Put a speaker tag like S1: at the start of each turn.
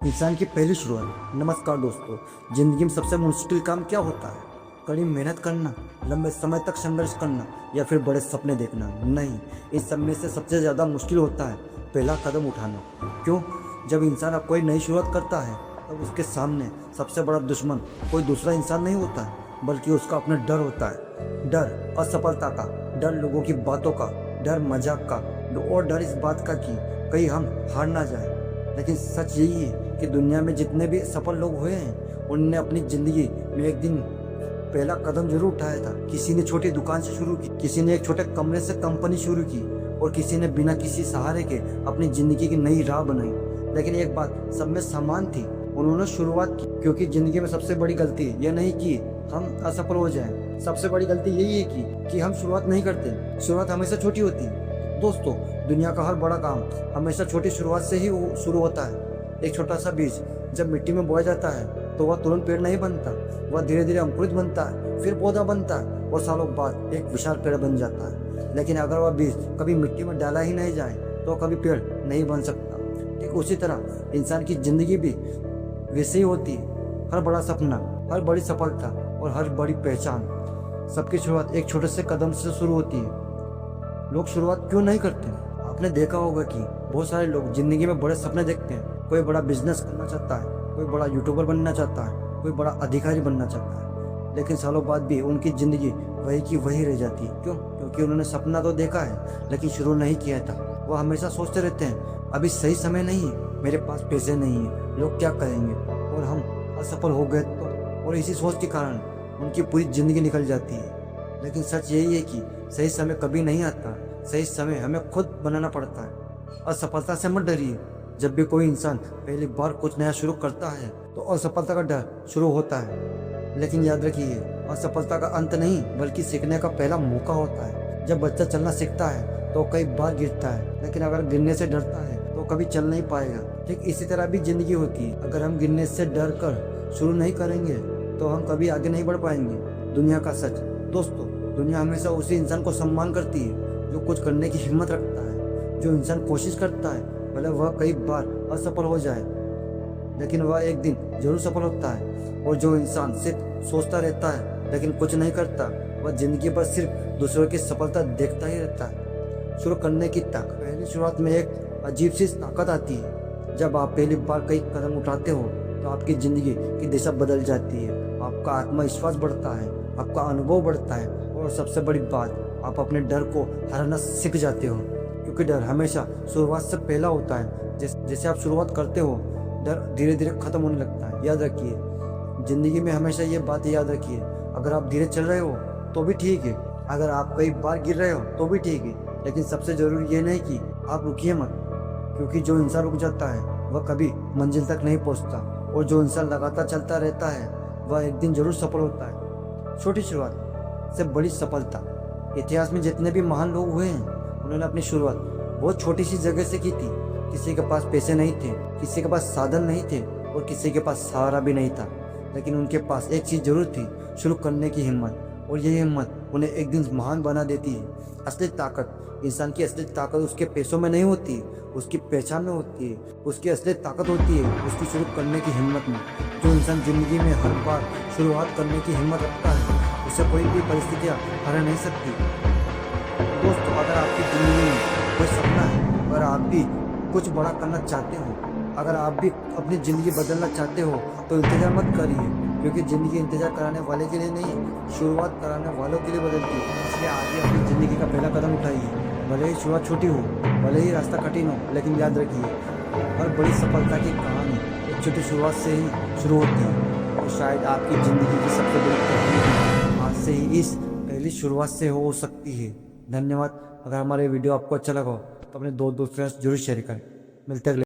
S1: इंसान की पहली शुरुआत। नमस्कार दोस्तों, ज़िंदगी में सबसे मुश्किल काम क्या होता है? कड़ी मेहनत करना, लंबे समय तक संघर्ष करना, या फिर बड़े सपने देखना? नहीं, इस सब में से सबसे ज़्यादा मुश्किल होता है पहला कदम उठाना। क्यों? जब इंसान अब कोई नई शुरुआत करता है तब उसके सामने सबसे बड़ा दुश्मन कोई दूसरा इंसान नहीं होता है, बल्कि उसका अपना डर होता है। डर असफलता का, डर लोगों की बातों का, डर मजाक का, और डर इस बात का कि कहीं हम हार ना जाए। लेकिन सच यही है कि दुनिया में जितने भी सफल लोग हुए हैं उनने अपनी ज़िंदगी में एक दिन पहला कदम जरूर उठाया था। किसी ने छोटी दुकान से शुरू की, किसी ने एक छोटे कमरे से कंपनी शुरू की, और किसी ने बिना किसी सहारे के अपनी ज़िंदगी की नई राह बनाई। लेकिन एक बात सब में समान थी, उन्होंने शुरुआत की। क्योंकि ज़िंदगी में सबसे बड़ी गलती यह नहीं कि हम असफल हो जाएं, सबसे बड़ी गलती यही है कि हम शुरुआत नहीं करते। शुरुआत हमेशा छोटी होती है दोस्तों। दुनिया का हर बड़ा काम हमेशा छोटी शुरुआत से ही शुरू होता है। एक छोटा सा बीज जब मिट्टी में बोया जाता है तो वह तुरंत पेड़ नहीं बनता, वह धीरे धीरे अंकुरित बनता है, फिर पौधा बनता है और सालों बाद एक विशाल पेड़ बन जाता है। लेकिन अगर वह बीज कभी मिट्टी में डाला ही नहीं जाए तो कभी पेड़ नहीं बन सकता। ठीक उसी तरह इंसान की जिंदगी भी वैसे ही होती है। हर बड़ा सपना, हर बड़ी सफलता और हर बड़ी पहचान, सबकी शुरुआत एक छोटे से कदम से शुरू होती है। लोग शुरुआत क्यों नहीं करते? आपने देखा होगा कि बहुत सारे लोग जिंदगी में बड़े सपने देखते हैं। कोई बड़ा बिजनेस करना चाहता है, कोई बड़ा यूट्यूबर बनना चाहता है, कोई बड़ा अधिकारी बनना चाहता है, लेकिन सालों बाद भी उनकी जिंदगी वही की वही रह जाती है। क्यों? क्योंकि उन्होंने सपना तो देखा है लेकिन शुरू नहीं किया था। वो हमेशा सोचते रहते हैं अभी सही समय नहीं है, मेरे पास पैसे नहीं है, लोग क्या कहेंगे, और हम असफल हो गए तो। और इसी सोच के कारण उनकी पूरी जिंदगी निकल जाती है। लेकिन सच यही है कि सही समय कभी नहीं आता, सही समय हमें खुद बनाना पड़ता है। असफलता से मत डरिए। जब भी कोई इंसान पहली बार कुछ नया शुरू करता है तो असफलता का डर शुरू होता है, लेकिन याद रखिए असफलता का अंत नहीं बल्कि सीखने का पहला मौका होता है। जब बच्चा चलना सीखता है तो कई बार गिरता है, लेकिन अगर गिरने से डरता है तो कभी चल नहीं पाएगा। ठीक इसी तरह भी जिंदगी होती है। अगर हम गिरने से डर कर शुरू नहीं करेंगे तो हम कभी आगे नहीं बढ़ पाएंगे। दुनिया का सच दोस्तों, दुनिया हमेशा उसी इंसान को सम्मान करती है जो कुछ करने की हिम्मत रखता है। जो इंसान कोशिश करता है भले वह कई बार असफल हो जाए, लेकिन वह एक दिन जरूर सफल होता है। और जो इंसान सिर्फ सोचता रहता है लेकिन कुछ नहीं करता, वह जिंदगी भर सिर्फ दूसरों की सफलता देखता ही रहता है। शुरू करने की ताकत। पहली शुरुआत में एक अजीब सी ताकत आती है। जब आप पहली बार कई कदम उठाते हो तो आपकी जिंदगी की दिशा बदल जाती है। आपका आत्मविश्वास बढ़ता है, आपका अनुभव बढ़ता है, और सबसे बड़ी बात, आप अपने डर को हराना सीख जाते हो। क्योंकि डर हमेशा शुरुआत से पहला होता है। जैसे आप शुरुआत करते हो डर धीरे धीरे खत्म होने लगता है। याद रखिए जिंदगी में हमेशा ये बात याद रखिए, अगर आप धीरे चल रहे हो तो भी ठीक है, अगर आप कई बार गिर रहे हो तो भी ठीक है, लेकिन सबसे जरूरी ये नहीं कि आप रुकिए मत। क्योंकि जो इंसान रुक जाता है वह कभी मंजिल तक नहीं पहुंचता, और जो इंसान लगातार चलता रहता है वह एक दिन जरूर सफल होता है। छोटी शुरुआत से बड़ी सफलता। इतिहास में जितने भी महान लोग हुए हैं उन्होंने अपनी शुरुआत बहुत छोटी सी जगह से की थी। किसी के पास पैसे नहीं थे, किसी के पास साधन नहीं थे, और किसी के पास सहारा भी नहीं था, लेकिन उनके पास एक चीज़ जरूर थी, शुरू करने की हिम्मत। और यही हिम्मत उन्हें एक दिन महान बना देती है। असली ताकत, इंसान की असली ताकत उसके पैसों में नहीं होती, उसकी पहचान में होती है। उसकी असली ताकत होती है उसकी शुरू करने की हिम्मत में। जो इंसान जिंदगी में हर बार शुरुआत करने की हिम्मत रखता है उसे कोई भी परिस्थितियाँ हरा नहीं सकती। दोस्तों, अगर आपकी जिंदगी में कोई सपना है, अगर आप भी कुछ बड़ा करना चाहते हो, अगर आप भी अपनी ज़िंदगी बदलना चाहते हो तो इंतज़ार मत करिए। क्योंकि ज़िंदगी इंतज़ार कराने वाले के लिए नहीं, शुरुआत कराने वालों के लिए बदलती है। इसलिए आगे अपनी ज़िंदगी का पहला कदम उठाइए। भले ही शुरुआत छोटी हो, भले ही रास्ता कठिन हो, लेकिन याद रखिए हर बड़ी सफलता की कहानी एक छोटी शुरुआत से ही शुरू होती है। और शायद आपकी ज़िंदगी की सबसे बड़ी कहानी आज से ही इस पहली शुरुआत से हो सकती है। धन्यवाद। अगर हमारे वीडियो आपको अच्छा लगा हो तो अपने दोस्त फ्रेंड्स जरूर शेयर करें। मिलते हैं अगले